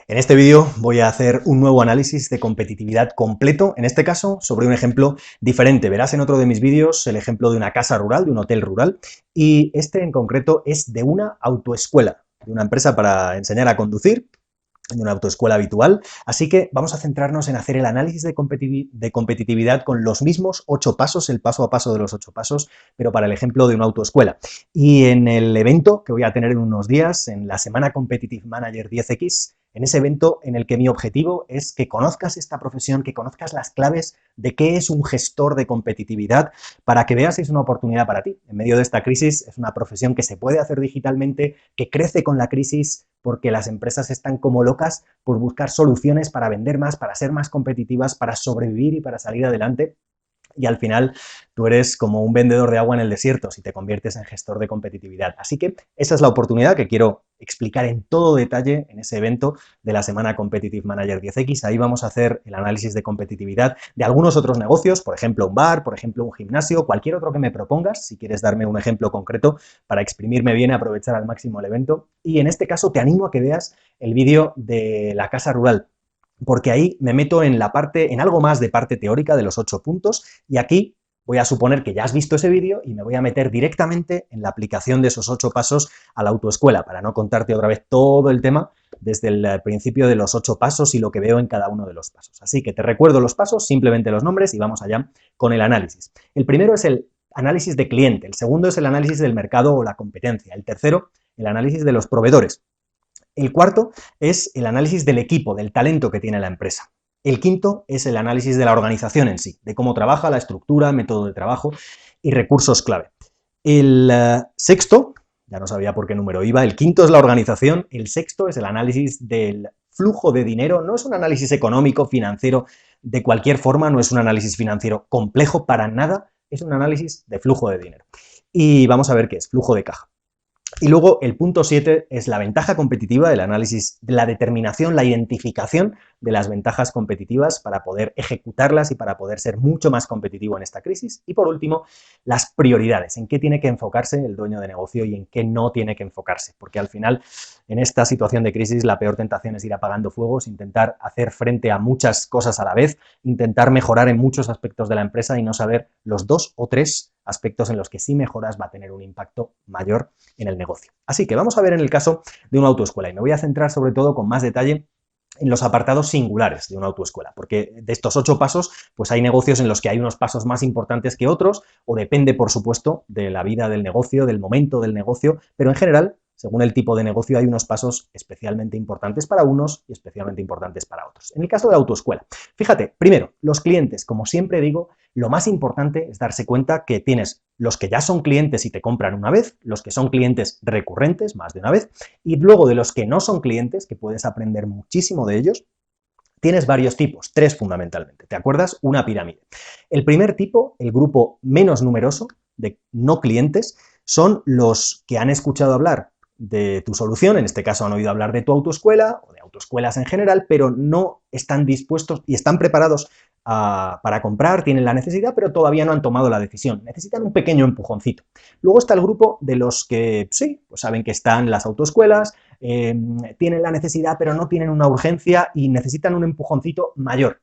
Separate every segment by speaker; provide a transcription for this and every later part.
Speaker 1: En este vídeo voy a hacer un nuevo análisis de competitividad completo, en este caso sobre un ejemplo diferente. Verás en otro de mis vídeos el ejemplo de una casa rural, de un hotel rural, y este en concreto es de una autoescuela, de una empresa para enseñar a conducir, de una autoescuela habitual, así que vamos a centrarnos en hacer el análisis de competitividad con los mismos 8 pasos, el paso a paso de los 8 pasos, pero para el ejemplo de una autoescuela. Y en el evento que voy a tener en unos días, en la Semana Competitive Manager 10X, en ese evento en el que mi objetivo es que conozcas esta profesión, que conozcas las claves de qué es un gestor de competitividad, para que veas si es una oportunidad para ti. En medio de esta crisis es una profesión que se puede hacer digitalmente, que crece con la crisis, porque las empresas están como locas por buscar soluciones para vender más, para ser más competitivas, para sobrevivir y para salir adelante. Y al final tú eres como un vendedor de agua en el desierto si te conviertes en gestor de competitividad. Así que esa es la oportunidad que quiero explicar en todo detalle en ese evento de la Semana Competitive Manager 10X. Ahí vamos a hacer el análisis de competitividad de algunos otros negocios, por ejemplo un bar, por ejemplo un gimnasio, cualquier otro que me propongas, si quieres darme un ejemplo concreto para exprimirme bien y aprovechar al máximo el evento. Y en este caso te animo a que veas el vídeo de la casa rural, porque ahí me meto en la parte, en algo más de parte teórica de los 8 puntos, y aquí voy a suponer que ya has visto ese vídeo y me voy a meter directamente en la aplicación de esos 8 pasos a la autoescuela, para no contarte otra vez todo el tema desde el principio de los 8 pasos y lo que veo en cada uno de los pasos. Así que te recuerdo los pasos, simplemente los nombres, y vamos allá con el análisis. El primero es el análisis de cliente, el segundo es el análisis del mercado o la competencia, el tercero, el análisis de los proveedores. El cuarto es el análisis del equipo, del talento que tiene la empresa. El quinto es el análisis de la organización en sí, de cómo trabaja, la estructura, método de trabajo y recursos clave. El sexto, ya no sabía por qué número iba, el quinto es la organización, el sexto es el análisis del flujo de dinero. No es un análisis económico, financiero, de cualquier forma, no es un análisis financiero complejo para nada, es un análisis de flujo de dinero. Y vamos a ver qué es, flujo de caja. Y luego el punto 7 es la ventaja competitiva, el análisis de la determinación, la identificación de las ventajas competitivas para poder ejecutarlas y para poder ser mucho más competitivo en esta crisis. Y por último, las prioridades, en qué tiene que enfocarse el dueño de negocio y en qué no tiene que enfocarse, porque al final en esta situación de crisis la peor tentación es ir apagando fuegos, intentar hacer frente a muchas cosas a la vez, intentar mejorar en muchos aspectos de la empresa y no saber los 2 o 3 aspectos en los que si mejoras va a tener un impacto mayor en el negocio. Así que vamos a ver en el caso de una autoescuela, y me voy a centrar sobre todo con más detalle en los apartados singulares de una autoescuela, porque de estos 8 pasos, pues hay negocios en los que hay unos pasos más importantes que otros, o depende, por supuesto, de la vida del negocio, del momento del negocio, pero en general, según el tipo de negocio, hay unos pasos especialmente importantes para unos y especialmente importantes para otros. En el caso de la autoescuela, fíjate, primero, los clientes, como siempre digo, lo más importante es darse cuenta que tienes los que ya son clientes y te compran una vez, los que son clientes recurrentes, más de una vez, y luego de los que no son clientes, que puedes aprender muchísimo de ellos, tienes varios tipos, 3 fundamentalmente. ¿Te acuerdas? Una pirámide. El primer tipo, el grupo menos numeroso de no clientes, son los que han escuchado hablar de tu solución, en este caso han oído hablar de tu autoescuela o de autoescuelas en general, pero no están dispuestos y están preparados para comprar, tienen la necesidad, pero todavía no han tomado la decisión. Necesitan un pequeño empujoncito. Luego está el grupo de los que sí, pues saben que están las autoescuelas, tienen la necesidad, pero no tienen una urgencia y necesitan un empujoncito mayor.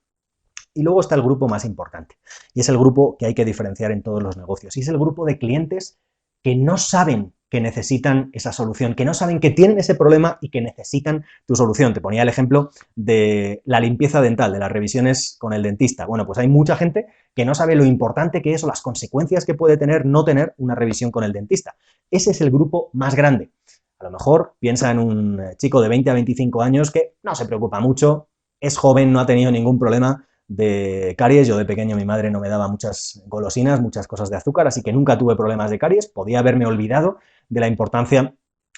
Speaker 1: Y luego está el grupo más importante, y es el grupo que hay que diferenciar en todos los negocios, y es el grupo de clientes que no saben que necesitan esa solución, que no saben que tienen ese problema y que necesitan tu solución. Te ponía el ejemplo de la limpieza dental, de las revisiones con el dentista. Bueno, pues hay mucha gente que no sabe lo importante que es o las consecuencias que puede tener no tener una revisión con el dentista. Ese es el grupo más grande. A lo mejor piensa en un chico de 20 a 25 años que no se preocupa mucho, es joven, no ha tenido ningún problema de caries. Yo de pequeño mi madre no me daba muchas golosinas, muchas cosas de azúcar, así que nunca tuve problemas de caries, podía haberme olvidado de la importancia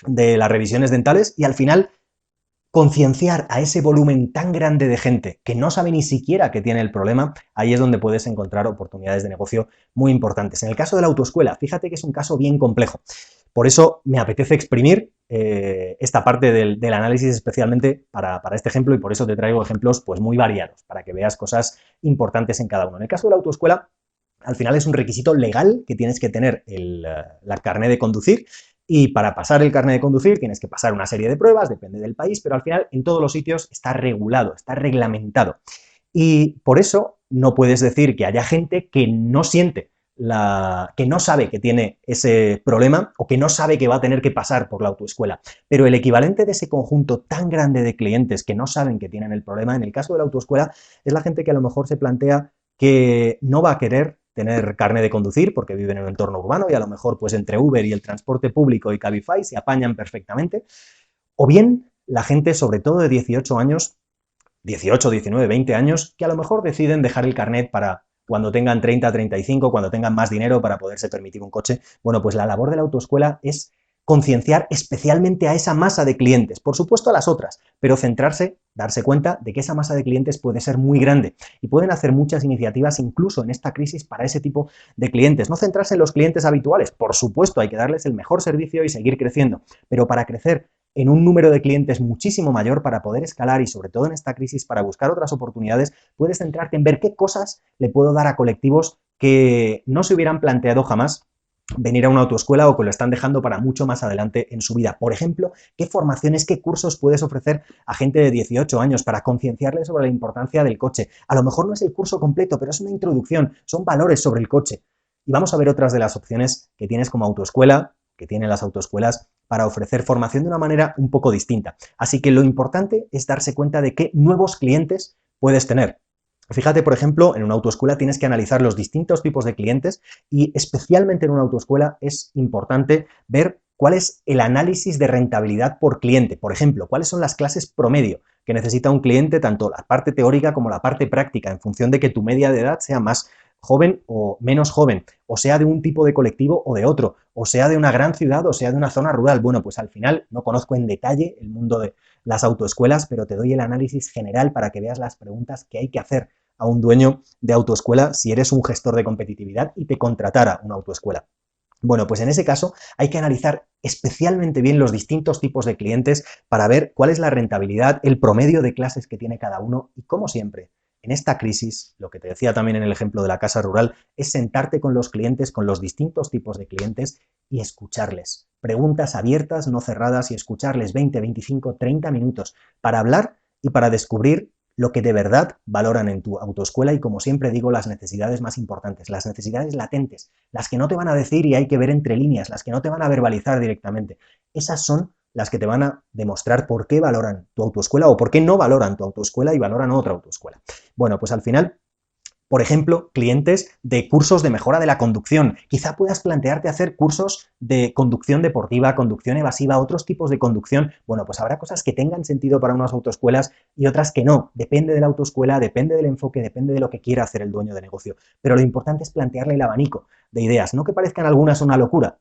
Speaker 1: de las revisiones dentales, y al final concienciar a ese volumen tan grande de gente que no sabe ni siquiera que tiene el problema, ahí es donde puedes encontrar oportunidades de negocio muy importantes. En el caso de la autoescuela, fíjate que es un caso bien complejo. Por eso me apetece exprimir esta parte del análisis especialmente para este ejemplo, y por eso te traigo ejemplos pues muy variados, para que veas cosas importantes en cada uno. En el caso de la autoescuela, al final es un requisito legal que tienes que tener la carné de conducir, Y para pasar el carnet de conducir tienes que pasar una serie de pruebas, depende del país, pero al final en todos los sitios está regulado, está reglamentado. Y por eso no puedes decir que haya gente que no siente que no sabe que tiene ese problema o que no sabe que va a tener que pasar por la autoescuela. Pero el equivalente de ese conjunto tan grande de clientes que no saben que tienen el problema, en el caso de la autoescuela, es la gente que a lo mejor se plantea que no va a querer tener carnet de conducir porque vive en un entorno urbano y a lo mejor pues entre Uber y el transporte público y Cabify se apañan perfectamente. O bien la gente, sobre todo de 18 años, 18, 19, 20 años, que a lo mejor deciden dejar el carnet para cuando tengan 30, 35, cuando tengan más dinero para poderse permitir un coche. Bueno, pues la labor de la autoescuela es concienciar especialmente a esa masa de clientes, por supuesto a las otras, pero centrarse, darse cuenta de que esa masa de clientes puede ser muy grande y pueden hacer muchas iniciativas incluso en esta crisis para ese tipo de clientes. No centrarse en los clientes habituales, por supuesto hay que darles el mejor servicio y seguir creciendo, pero para crecer en un número de clientes muchísimo mayor para poder escalar y sobre todo en esta crisis para buscar otras oportunidades, puedes centrarte en ver qué cosas le puedo dar a colectivos que no se hubieran planteado jamás venir a una autoescuela o que lo están dejando para mucho más adelante en su vida. Por ejemplo, qué formaciones, qué cursos puedes ofrecer a gente de 18 años para concienciarles sobre la importancia del coche. A lo mejor no es el curso completo, pero es una introducción, son valores sobre el coche. Y vamos a ver otras de las opciones que tienes como autoescuela, que tienen las autoescuelas, para ofrecer formación de una manera un poco distinta. Así que lo importante es darse cuenta de qué nuevos clientes puedes tener. Fíjate, por ejemplo, en una autoescuela tienes que analizar los distintos tipos de clientes y especialmente en una autoescuela es importante ver cuál es el análisis de rentabilidad por cliente. Por ejemplo, cuáles son las clases promedio que necesita un cliente, tanto la parte teórica como la parte práctica, en función de que tu media de edad sea más joven o menos joven, o sea de un tipo de colectivo o de otro, o sea de una gran ciudad o sea de una zona rural. Bueno, pues al final no conozco en detalle el mundo de las autoescuelas, pero te doy el análisis general para que veas las preguntas que hay que hacer a un dueño de autoescuela si eres un gestor de competitividad y te contratara una autoescuela. Bueno, pues en ese caso hay que analizar especialmente bien los distintos tipos de clientes para ver cuál es la rentabilidad, el promedio de clases que tiene cada uno y, como siempre, en esta crisis, lo que te decía también en el ejemplo de la casa rural, es sentarte con los clientes, con los distintos tipos de clientes y escucharles. Preguntas abiertas, no cerradas, y escucharles 20, 25, 30 minutos para hablar y para descubrir lo que de verdad valoran en tu autoescuela y, como siempre digo, las necesidades más importantes, las necesidades latentes, las que no te van a decir y hay que ver entre líneas, las que no te van a verbalizar directamente. Esas son las que te van a demostrar por qué valoran tu autoescuela o por qué no valoran tu autoescuela y valoran otra autoescuela. Bueno, pues al final, por ejemplo, clientes de cursos de mejora de la conducción. Quizá puedas plantearte hacer cursos de conducción deportiva, conducción evasiva, otros tipos de conducción. Bueno, pues habrá cosas que tengan sentido para unas autoescuelas y otras que no. Depende de la autoescuela, depende del enfoque, depende de lo que quiera hacer el dueño de negocio. Pero lo importante es plantearle el abanico de ideas, no que parezcan algunas una locura.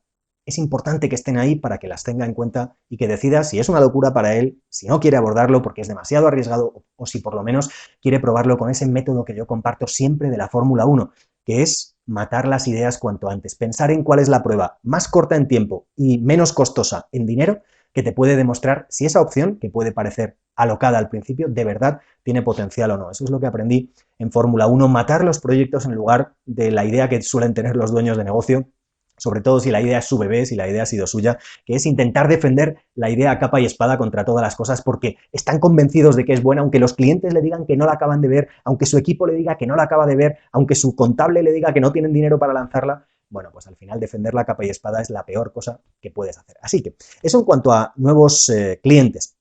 Speaker 1: Es importante que estén ahí para que las tenga en cuenta y que decida si es una locura para él, si no quiere abordarlo porque es demasiado arriesgado o si por lo menos quiere probarlo con ese método que yo comparto siempre de la Fórmula 1, que es matar las ideas cuanto antes, pensar en cuál es la prueba más corta en tiempo y menos costosa en dinero que te puede demostrar si esa opción, que puede parecer alocada al principio, de verdad tiene potencial o no. Eso es lo que aprendí en Fórmula 1, matar los proyectos en lugar de la idea que suelen tener los dueños de negocio, sobre todo si la idea es su bebé, si la idea ha sido suya, que es intentar defender la idea a capa y espada contra todas las cosas porque están convencidos de que es buena, aunque los clientes le digan que no la acaban de ver, aunque su equipo le diga que no la acaba de ver, aunque su contable le diga que no tienen dinero para lanzarla. Bueno, pues al final defenderla a capa y espada es la peor cosa que puedes hacer. Así que eso en cuanto a nuevos clientes.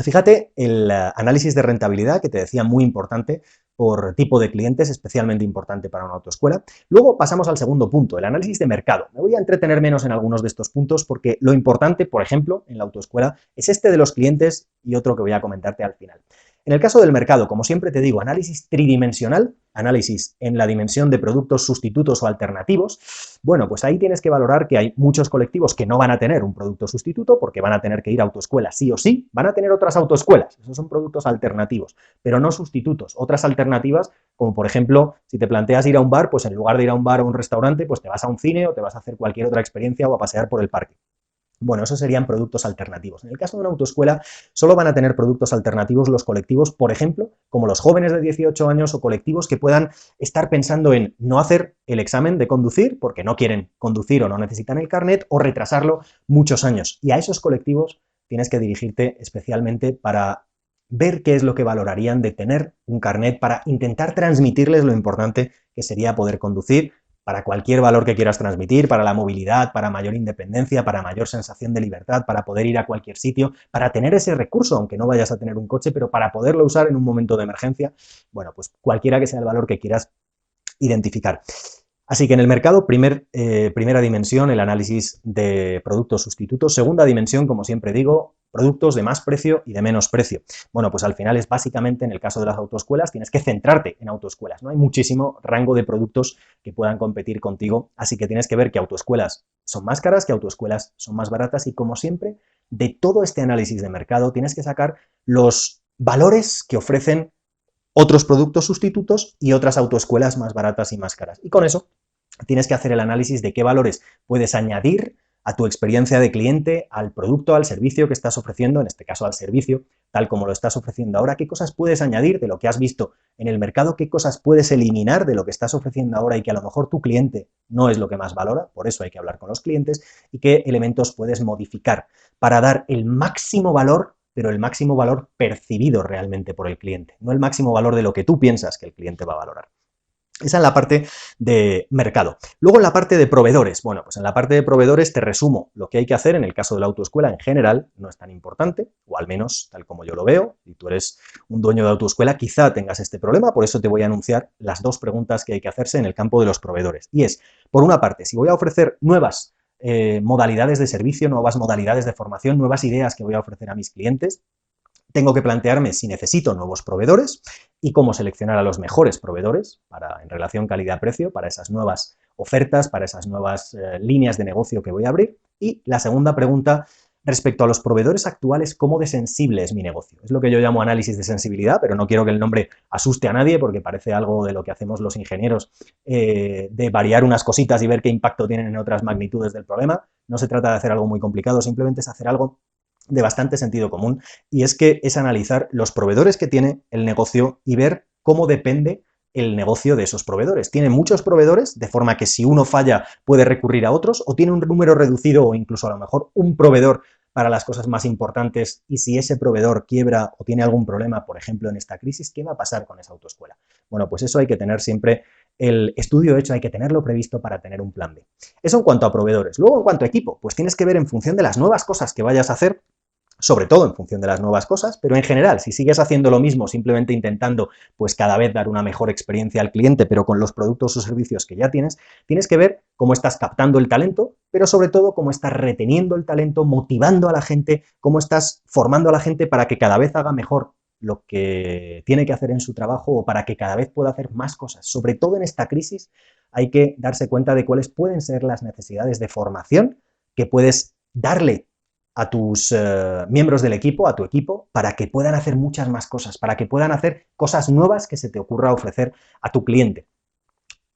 Speaker 1: Fíjate el análisis de rentabilidad que te decía, muy importante por tipo de clientes, especialmente importante para una autoescuela. Luego pasamos al segundo punto, el análisis de mercado. Me voy a entretener menos en algunos de estos puntos porque lo importante, por ejemplo, en la autoescuela es este de los clientes y otro que voy a comentarte al final. En el caso del mercado, como siempre te digo, análisis tridimensional, análisis en la dimensión de productos sustitutos o alternativos. Bueno, pues ahí tienes que valorar que hay muchos colectivos que no van a tener un producto sustituto porque van a tener que ir a autoescuela sí o sí, van a tener otras autoescuelas, esos son productos alternativos, pero no sustitutos. Otras alternativas, como por ejemplo, si te planteas ir a un bar, pues en lugar de ir a un bar o un restaurante, pues te vas a un cine o te vas a hacer cualquier otra experiencia o a pasear por el parque. Bueno, esos serían productos alternativos. En el caso de una autoescuela, solo van a tener productos alternativos los colectivos, por ejemplo, como los jóvenes de 18 años o colectivos que puedan estar pensando en no hacer el examen de conducir porque no quieren conducir o no necesitan el carnet, o retrasarlo muchos años. Y a esos colectivos tienes que dirigirte especialmente para ver qué es lo que valorarían de tener un carnet, para intentar transmitirles lo importante que sería poder conducir, para cualquier valor que quieras transmitir, para la movilidad, para mayor independencia, para mayor sensación de libertad, para poder ir a cualquier sitio, para tener ese recurso, aunque no vayas a tener un coche, pero para poderlo usar en un momento de emergencia. Bueno, pues cualquiera que sea el valor que quieras identificar. Así que en el mercado, primera dimensión, el análisis de productos sustitutos. Segunda dimensión, como siempre digo, productos de más precio y de menos precio. Bueno, pues al final es básicamente, en el caso de las autoescuelas, tienes que centrarte en autoescuelas. No hay muchísimo rango de productos que puedan competir contigo, así que tienes que ver que autoescuelas son más caras, que autoescuelas son más baratas, y como siempre, de todo este análisis de mercado tienes que sacar los valores que ofrecen otros productos sustitutos y otras autoescuelas más baratas y más caras. Y con eso tienes que hacer el análisis de qué valores puedes añadir a tu experiencia de cliente, al producto, al servicio que estás ofreciendo, en este caso al servicio, tal como lo estás ofreciendo ahora, qué cosas puedes añadir de lo que has visto en el mercado, qué cosas puedes eliminar de lo que estás ofreciendo ahora y que a lo mejor tu cliente no es lo que más valora, por eso hay que hablar con los clientes, y qué elementos puedes modificar para dar el máximo valor, pero el máximo valor percibido realmente por el cliente, no el máximo valor de lo que tú piensas que el cliente va a valorar. Esa es la parte de mercado. Luego en la parte de proveedores. Bueno, pues en la parte de proveedores te resumo lo que hay que hacer en el caso de la autoescuela. En general no es tan importante, o al menos tal como yo lo veo. Si tú eres un dueño de autoescuela, quizá tengas este problema, por eso te voy a anunciar las dos preguntas que hay que hacerse en el campo de los proveedores. Y es, por una parte, si voy a ofrecer nuevas modalidades de servicio, nuevas modalidades de formación, nuevas ideas que voy a ofrecer a mis clientes, tengo que plantearme si necesito nuevos proveedores y cómo seleccionar a los mejores proveedores en relación calidad-precio para esas nuevas ofertas, para esas nuevas líneas de negocio que voy a abrir. Y la segunda pregunta, respecto a los proveedores actuales, ¿cómo de sensible es mi negocio? Es lo que yo llamo análisis de sensibilidad, pero no quiero que el nombre asuste a nadie porque parece algo de lo que hacemos los ingenieros, de variar unas cositas y ver qué impacto tienen en otras magnitudes del problema. No se trata de hacer algo muy complicado, simplemente es hacer algo de bastante sentido común, y es que es analizar los proveedores que tiene el negocio y ver cómo depende el negocio de esos proveedores. Tiene muchos proveedores, de forma que si uno falla puede recurrir a otros, o tiene un número reducido o incluso a lo mejor un proveedor para las cosas más importantes, y si ese proveedor quiebra o tiene algún problema, por ejemplo en esta crisis, ¿qué va a pasar con esa autoescuela? Bueno, pues eso hay que tener siempre el estudio hecho, hay que tenerlo previsto para tener un plan B. Eso en cuanto a proveedores. Luego, en cuanto a equipo, pues tienes que ver en función de las nuevas cosas que vayas a hacer, sobre todo en función de las nuevas cosas, pero en general, si sigues haciendo lo mismo, simplemente intentando pues cada vez dar una mejor experiencia al cliente, pero con los productos o servicios que ya tienes, tienes que ver cómo estás captando el talento, pero sobre todo cómo estás reteniendo el talento, motivando a la gente, cómo estás formando a la gente para que cada vez haga mejor lo que tiene que hacer en su trabajo, o para que cada vez pueda hacer más cosas. Sobre todo en esta crisis hay que darse cuenta de cuáles pueden ser las necesidades de formación que puedes darle a tus miembros del equipo, a tu equipo, para que puedan hacer muchas más cosas, para que puedan hacer cosas nuevas que se te ocurra ofrecer a tu cliente.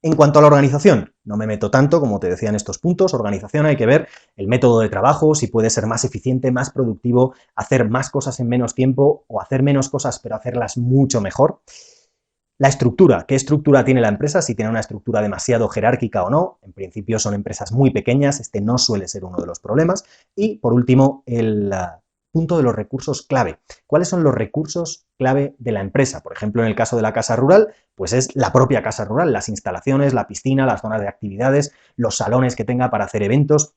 Speaker 1: En cuanto a la organización, no me meto tanto, como te decía en estos puntos. Organización, hay que ver el método de trabajo, si puede ser más eficiente, más productivo, hacer más cosas en menos tiempo, o hacer menos cosas pero hacerlas mucho mejor. La estructura, ¿qué estructura tiene la empresa? Si tiene una estructura demasiado jerárquica o no. En principio son empresas muy pequeñas, este no suele ser uno de los problemas. Y por último, el punto de los recursos clave. ¿Cuáles son los recursos clave de la empresa? Por ejemplo, en el caso de la casa rural, pues es la propia casa rural, las instalaciones, la piscina, las zonas de actividades, los salones que tenga para hacer eventos,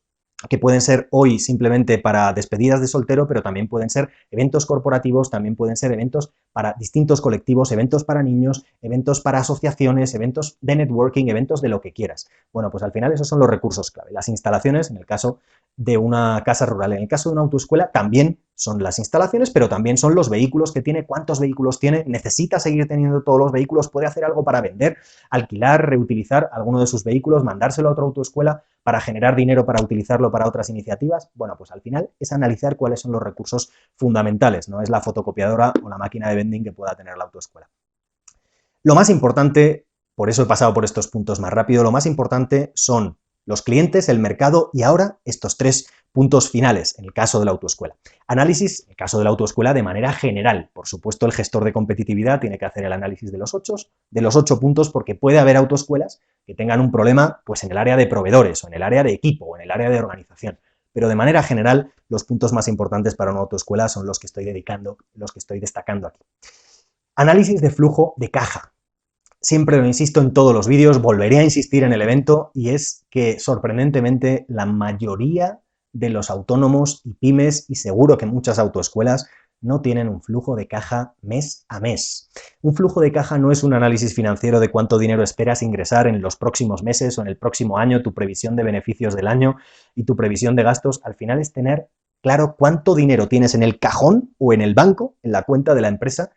Speaker 1: que pueden ser hoy simplemente para despedidas de soltero, pero también pueden ser eventos corporativos, también pueden ser eventos para distintos colectivos, eventos para niños, eventos para asociaciones, eventos de networking, eventos de lo que quieras. Bueno, pues al final esos son los recursos clave. Las instalaciones, en el caso de una casa rural. En el caso de una autoescuela también son las instalaciones, pero también son los vehículos que tiene, cuántos vehículos tiene, necesita seguir teniendo todos los vehículos, puede hacer algo para vender, alquilar, reutilizar alguno de sus vehículos, mandárselo a otra autoescuela para generar dinero para utilizarlo para otras iniciativas. Bueno, pues al final es analizar cuáles son los recursos fundamentales, no es la fotocopiadora o la máquina de vending que pueda tener la autoescuela. Lo más importante, por eso he pasado por estos puntos más rápido, lo más importante son los clientes, el mercado y ahora estos 3 puntos finales en el caso de la autoescuela. Análisis, en el caso de la autoescuela, de manera general. Por supuesto, el gestor de competitividad tiene que hacer el análisis de los 8 puntos porque puede haber autoescuelas que tengan un problema pues, en el área de proveedores o en el área de equipo o en el área de organización. Pero de manera general, los puntos más importantes para una autoescuela son los que estoy destacando aquí. Análisis de flujo de caja. Siempre lo insisto en todos los vídeos, volveré a insistir en el evento, y es que sorprendentemente la mayoría de los autónomos y pymes, y seguro que muchas autoescuelas, no tienen un flujo de caja mes a mes. Un flujo de caja no es un análisis financiero de cuánto dinero esperas ingresar en los próximos meses o en el próximo año, tu previsión de beneficios del año y tu previsión de gastos. Al final es tener claro cuánto dinero tienes en el cajón o en el banco, en la cuenta de la empresa,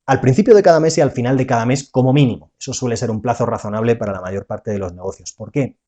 Speaker 1: al principio de cada mes y al final de cada mes como mínimo. Eso suele ser un plazo razonable para la mayor parte de los negocios. ¿Por qué?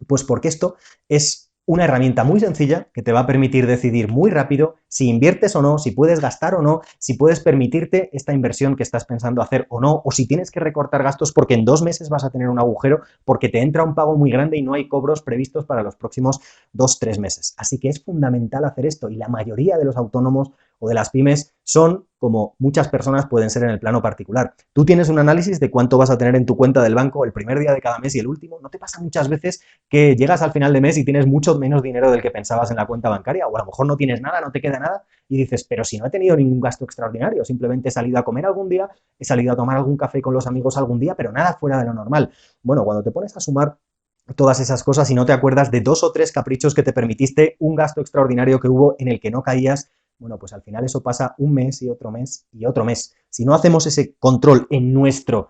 Speaker 1: Pues porque esto es una herramienta muy sencilla que te va a permitir decidir muy rápido si inviertes o no, si puedes gastar o no, si puedes permitirte esta inversión que estás pensando hacer o no, o si tienes que recortar gastos porque en 2 meses vas a tener un agujero porque te entra un pago muy grande y no hay cobros previstos para los próximos 2-3 meses. Así que es fundamental hacer esto y la mayoría de los autónomos o de las pymes son como muchas personas pueden ser en el plano particular. Tú tienes un análisis de cuánto vas a tener en tu cuenta del banco el primer día de cada mes y el último. ¿No te pasa muchas veces que llegas al final de mes y tienes mucho menos dinero del que pensabas en la cuenta bancaria? O a lo mejor no tienes nada, no te queda nada y dices, pero si no he tenido ningún gasto extraordinario, simplemente he salido a comer algún día, he salido a tomar algún café con los amigos algún día, pero nada fuera de lo normal. Bueno, cuando te pones a sumar todas esas cosas y no te acuerdas de 2 o 3 caprichos que te permitiste, un gasto extraordinario que hubo en el que no caías, bueno, pues al final eso pasa un mes y otro mes y otro mes. Si no hacemos ese control en nuestro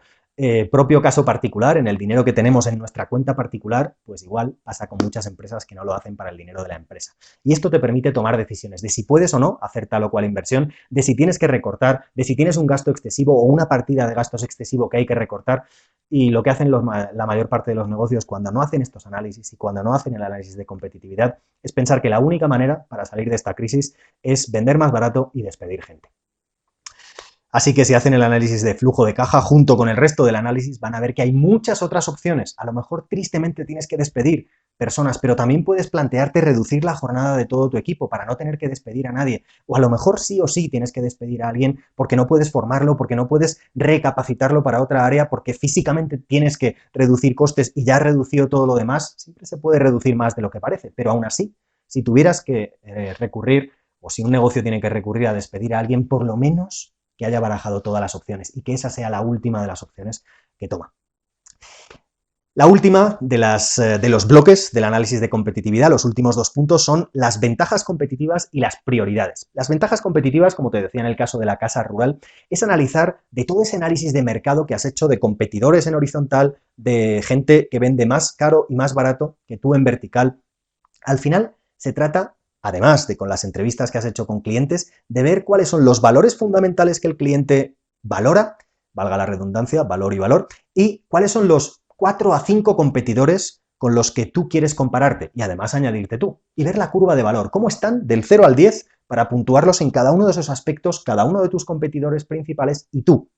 Speaker 1: propio caso particular, en el dinero que tenemos en nuestra cuenta particular, pues igual pasa con muchas empresas que no lo hacen para el dinero de la empresa. Y esto te permite tomar decisiones de si puedes o no hacer tal o cual inversión, de si tienes que recortar, de si tienes un gasto excesivo o una partida de gastos excesivo que hay que recortar. Y lo que hacen la mayor parte de los negocios cuando no hacen estos análisis y cuando no hacen el análisis de competitividad es pensar que la única manera para salir de esta crisis es vender más barato y despedir gente. Así que si hacen el análisis de flujo de caja junto con el resto del análisis van a ver que hay muchas otras opciones. A lo mejor tristemente tienes que despedir personas, pero también puedes plantearte reducir la jornada de todo tu equipo para no tener que despedir a nadie. O a lo mejor sí o sí tienes que despedir a alguien porque no puedes formarlo, porque no puedes recapacitarlo para otra área, porque físicamente tienes que reducir costes y ya has reducido todo lo demás. Siempre se puede reducir más de lo que parece, pero aún así, si tuvieras que recurrir o si un negocio tiene que recurrir a despedir a alguien, por lo menos que haya barajado todas las opciones y que esa sea la última de las opciones que toma. La última de los bloques del análisis de competitividad, los últimos 2 puntos, son las ventajas competitivas y las prioridades. Las ventajas competitivas, como te decía en el caso de la casa rural, es analizar de todo ese análisis de mercado que has hecho de competidores en horizontal, de gente que vende más caro y más barato que tú en vertical. Al final se trata, además de con las entrevistas que has hecho con clientes, de ver cuáles son los valores fundamentales que el cliente valora, valga la redundancia, valor y valor, y cuáles son los 4 a 5 competidores con los que tú quieres compararte y además añadirte tú. Y ver la curva de valor, cómo están del 0 al 10 para puntuarlos en cada uno de esos aspectos, cada uno de tus competidores principales y tú.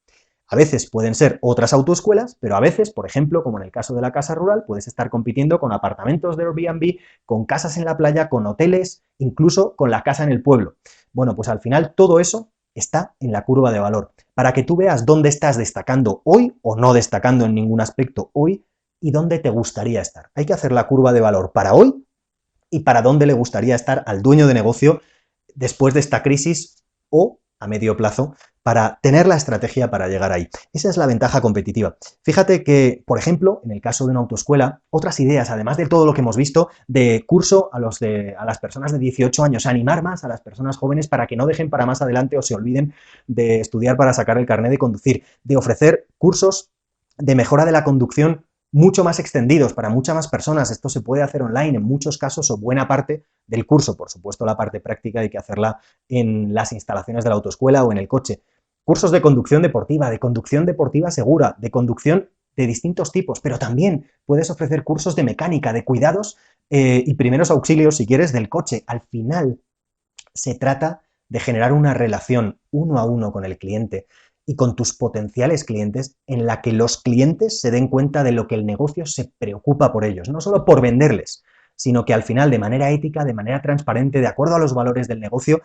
Speaker 1: A veces pueden ser otras autoescuelas, pero a veces, por ejemplo, como en el caso de la casa rural, puedes estar compitiendo con apartamentos de Airbnb, con casas en la playa, con hoteles, incluso con la casa en el pueblo. Bueno, pues al final todo eso está en la curva de valor, para que tú veas dónde estás destacando hoy o no destacando en ningún aspecto hoy y dónde te gustaría estar. Hay que hacer la curva de valor para hoy y para dónde le gustaría estar al dueño de negocio después de esta crisis o a medio plazo para tener la estrategia para llegar ahí. Esa es la ventaja competitiva. Fíjate que, por ejemplo, en el caso de una autoescuela, otras ideas, además de todo lo que hemos visto, de curso a las personas de 18 años, animar más a las personas jóvenes para que no dejen para más adelante o se olviden de estudiar para sacar el carnet de conducir, de ofrecer cursos de mejora de la conducción mucho más extendidos para muchas más personas. Esto se puede hacer online en muchos casos o buena parte del curso. Por supuesto, la parte práctica hay que hacerla en las instalaciones de la autoescuela o en el coche. Cursos de conducción deportiva segura, de conducción de distintos tipos, pero también puedes ofrecer cursos de mecánica, de cuidados y primeros auxilios, si quieres, del coche. Al final se trata de generar una relación 1 a 1 con el cliente y con tus potenciales clientes, en la que los clientes se den cuenta de lo que el negocio se preocupa por ellos, no solo por venderles, sino que al final, de manera ética, de manera transparente, de acuerdo a los valores del negocio,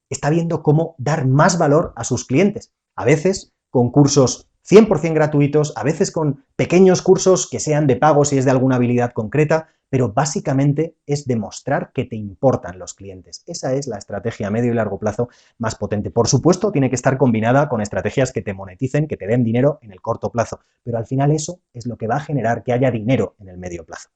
Speaker 1: está viendo cómo dar más valor a sus clientes. A veces con cursos 100% gratuitos, a veces con pequeños cursos que sean de pago si es de alguna habilidad concreta, pero básicamente es demostrar que te importan los clientes. Esa es la estrategia a medio y largo plazo más potente. Por supuesto, tiene que estar combinada con estrategias que te moneticen, que te den dinero en el corto plazo, pero al final eso es lo que va a generar que haya dinero en el medio plazo.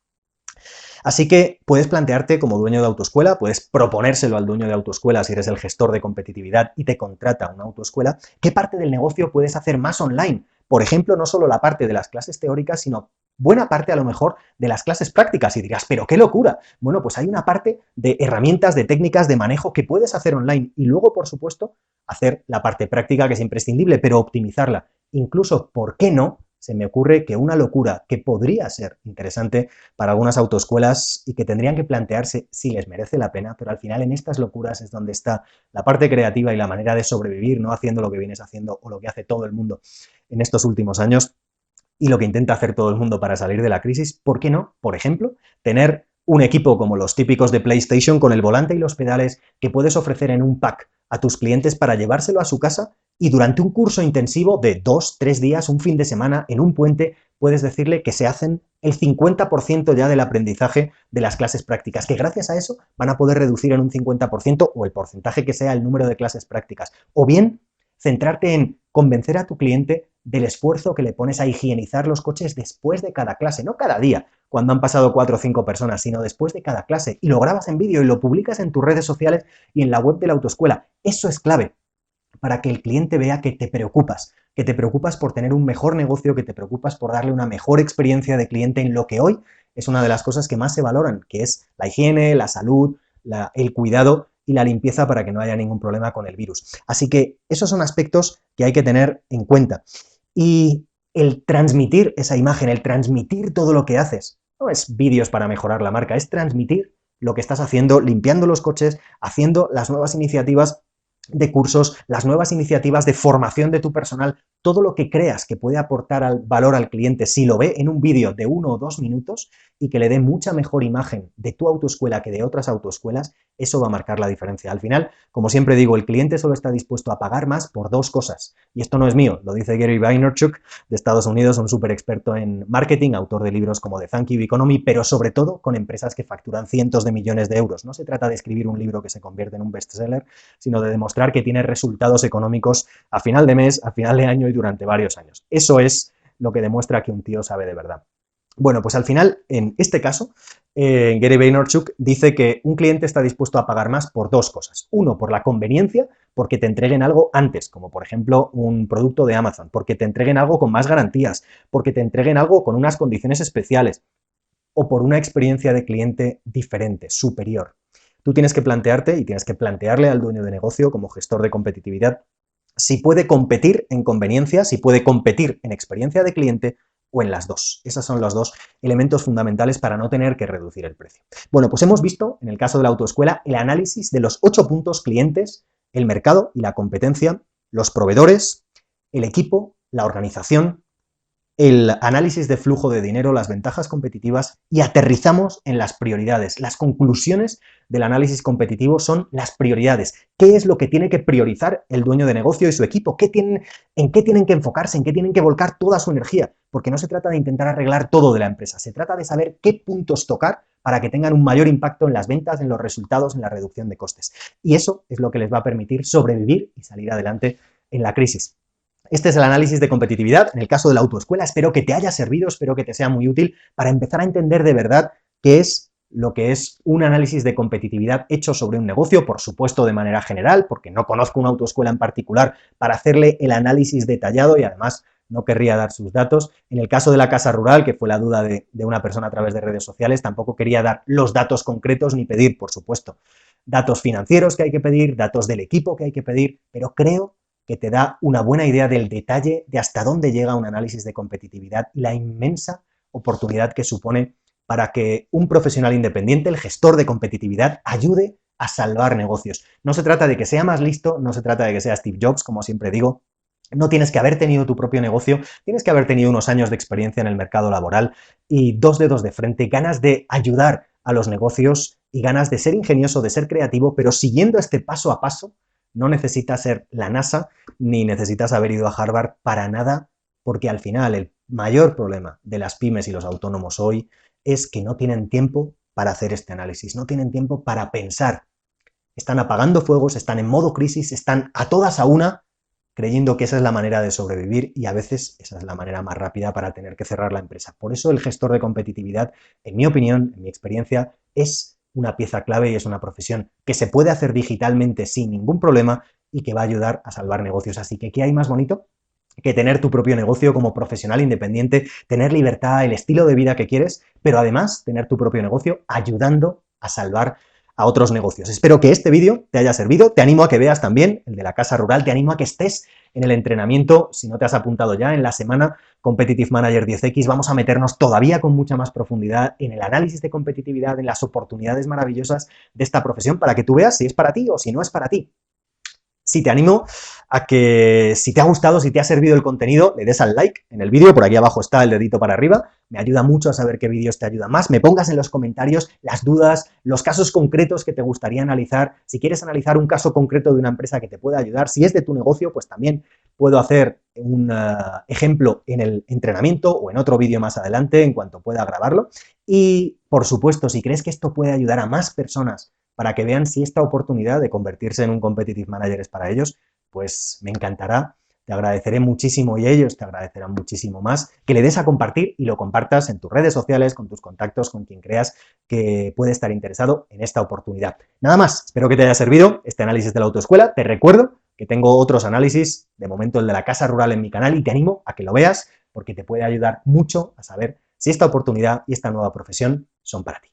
Speaker 1: Así que puedes plantearte como dueño de autoescuela, puedes proponérselo al dueño de autoescuela si eres el gestor de competitividad y te contrata una autoescuela, qué parte del negocio puedes hacer más online. Por ejemplo, no solo la parte de las clases teóricas, sino buena parte a lo mejor de las clases prácticas. Y dirás, ¡pero qué locura! Bueno, pues hay una parte de herramientas, de técnicas, de manejo que puedes hacer online y luego, por supuesto, hacer la parte práctica que es imprescindible, pero optimizarla. Incluso, ¿por qué no? Se me ocurre que una locura que podría ser interesante para algunas autoescuelas y que tendrían que plantearse si les merece la pena, pero al final en estas locuras es donde está la parte creativa y la manera de sobrevivir, no haciendo lo que vienes haciendo o lo que hace todo el mundo en estos últimos años y lo que intenta hacer todo el mundo para salir de la crisis. ¿Por qué no? Por ejemplo, tener un equipo como los típicos de PlayStation con el volante y los pedales que puedes ofrecer en un pack a tus clientes para llevárselo a su casa y durante un curso intensivo de 2-3 días, un fin de semana, en un puente, puedes decirle que se hacen el 50% ya del aprendizaje de las clases prácticas, que gracias a eso van a poder reducir en un 50% o el porcentaje que sea el número de clases prácticas. O bien, centrarte en convencer a tu cliente del esfuerzo que le pones a higienizar los coches después de cada clase, no cada día, cuando han pasado 4 o 5 personas, sino después de cada clase, y lo grabas en vídeo y lo publicas en tus redes sociales y en la web de la autoescuela. Eso es clave para que el cliente vea que te preocupas por tener un mejor negocio, que te preocupas por darle una mejor experiencia de cliente en lo que hoy es una de las cosas que más se valoran, que es la higiene, la salud, el cuidado y la limpieza para que no haya ningún problema con el virus. Así que esos son aspectos que hay que tener en cuenta. Y el transmitir esa imagen, el transmitir todo lo que haces, no es vídeos para mejorar la marca, es transmitir lo que estás haciendo, limpiando los coches, haciendo las nuevas iniciativas de cursos, las nuevas iniciativas de formación de tu personal, todo lo que creas que puede aportar valor al cliente si lo ve en un vídeo de 1 o 2 minutos y que le dé mucha mejor imagen de tu autoescuela que de otras autoescuelas, eso va a marcar la diferencia. Al final, como siempre digo, el cliente solo está dispuesto a pagar más por 2 cosas. Y esto no es mío, lo dice Gary Vaynerchuk de Estados Unidos, un súper experto en marketing, autor de libros como The Thank You Economy, pero sobre todo con empresas que facturan cientos de millones de euros. No se trata de escribir un libro que se convierte en un bestseller, sino de demostrar que tiene resultados económicos a final de mes, a final de año y durante varios años. Eso es lo que demuestra que un tío sabe de verdad. Bueno, pues al final, en este caso, Gary Vaynerchuk dice que un cliente está dispuesto a pagar más por 2 cosas. Uno, por la conveniencia, porque te entreguen algo antes, como por ejemplo un producto de Amazon, porque te entreguen algo con más garantías, porque te entreguen algo con unas condiciones especiales, o por una experiencia de cliente diferente, superior. Tú tienes que plantearte y tienes que plantearle al dueño de negocio como gestor de competitividad si puede competir en conveniencia, si puede competir en experiencia de cliente o en las dos. Esos son los 2 elementos fundamentales para no tener que reducir el precio. Bueno, pues hemos visto, en el caso de la autoescuela, el análisis de los 8 puntos: clientes, el mercado y la competencia, los proveedores, el equipo, la organización, el análisis de flujo de dinero, las ventajas competitivas y aterrizamos en las prioridades. Las conclusiones del análisis competitivo son las prioridades. ¿Qué es lo que tiene que priorizar el dueño de negocio y su equipo? ¿En qué tienen que enfocarse? ¿En qué tienen que volcar toda su energía? Porque no se trata de intentar arreglar todo de la empresa, se trata de saber qué puntos tocar para que tengan un mayor impacto en las ventas, en los resultados, en la reducción de costes. Y eso es lo que les va a permitir sobrevivir y salir adelante en la crisis. Este es el análisis de competitividad. En el caso de la autoescuela, espero que te haya servido, espero que te sea muy útil para empezar a entender de verdad qué es lo que es un análisis de competitividad hecho sobre un negocio, por supuesto de manera general, porque no conozco una autoescuela en particular para hacerle el análisis detallado y además no querría dar sus datos. En el caso de la casa rural, que fue la duda de una persona a través de redes sociales, tampoco quería dar los datos concretos ni pedir, por supuesto, datos financieros que hay que pedir, datos del equipo que hay que pedir, pero creo que te da una buena idea del detalle de hasta dónde llega un análisis de competitividad y la inmensa oportunidad que supone para que un profesional independiente, el gestor de competitividad, ayude a salvar negocios. No se trata de que sea más listo, no se trata de que sea Steve Jobs, como siempre digo, No tienes que haber tenido tu propio negocio, tienes que haber tenido unos años de experiencia en el mercado laboral y dos dedos de frente, ganas de ayudar a los negocios y ganas de ser ingenioso, de ser creativo, pero siguiendo este paso a paso. No necesitas ser la NASA ni necesitas haber ido a Harvard para nada, porque al final el mayor problema de las pymes y los autónomos hoy es que no tienen tiempo para hacer este análisis, no tienen tiempo para pensar. Están apagando fuegos, están en modo crisis, están a todas a una, creyendo que esa es la manera de sobrevivir y a veces esa es la manera más rápida para tener que cerrar la empresa. Por eso el gestor de competitividad, en mi opinión, en mi experiencia, es una pieza clave y es una profesión que se puede hacer digitalmente sin ningún problema y que va a ayudar a salvar negocios. Así que, ¿qué hay más bonito que tener tu propio negocio como profesional independiente, tener libertad, el estilo de vida que quieres, pero además tener tu propio negocio ayudando a salvar a otros negocios? Espero que este vídeo te haya servido, te animo a que veas también el de la casa rural, te animo a que estés en el entrenamiento, si no te has apuntado ya, en la semana Competitive Manager 10X, vamos a meternos todavía con mucha más profundidad en el análisis de competitividad, en las oportunidades maravillosas de esta profesión, para que tú veas si es para ti o si no es para ti. Sí, te animo a que si te ha gustado, si te ha servido el contenido, le des al like en el vídeo, por aquí abajo está el dedito para arriba, me ayuda mucho a saber qué vídeos te ayudan más, me pongas en los comentarios las dudas, los casos concretos que te gustaría analizar, si quieres analizar un caso concreto de una empresa que te pueda ayudar, si es de tu negocio, pues también puedo hacer un ejemplo en el entrenamiento o en otro vídeo más adelante, en cuanto pueda grabarlo. Y, por supuesto, si crees que esto puede ayudar a más personas para que vean si esta oportunidad de convertirse en un Competitive Manager es para ellos, pues me encantará, te agradeceré muchísimo y ellos te agradecerán muchísimo más que le des a compartir y lo compartas en tus redes sociales, con tus contactos, con quien creas que puede estar interesado en esta oportunidad. Nada más, espero que te haya servido este análisis de la autoescuela. Te recuerdo que tengo otros análisis, de momento el de la casa rural en mi canal, y te animo a que lo veas porque te puede ayudar mucho a saber si esta oportunidad y esta nueva profesión son para ti.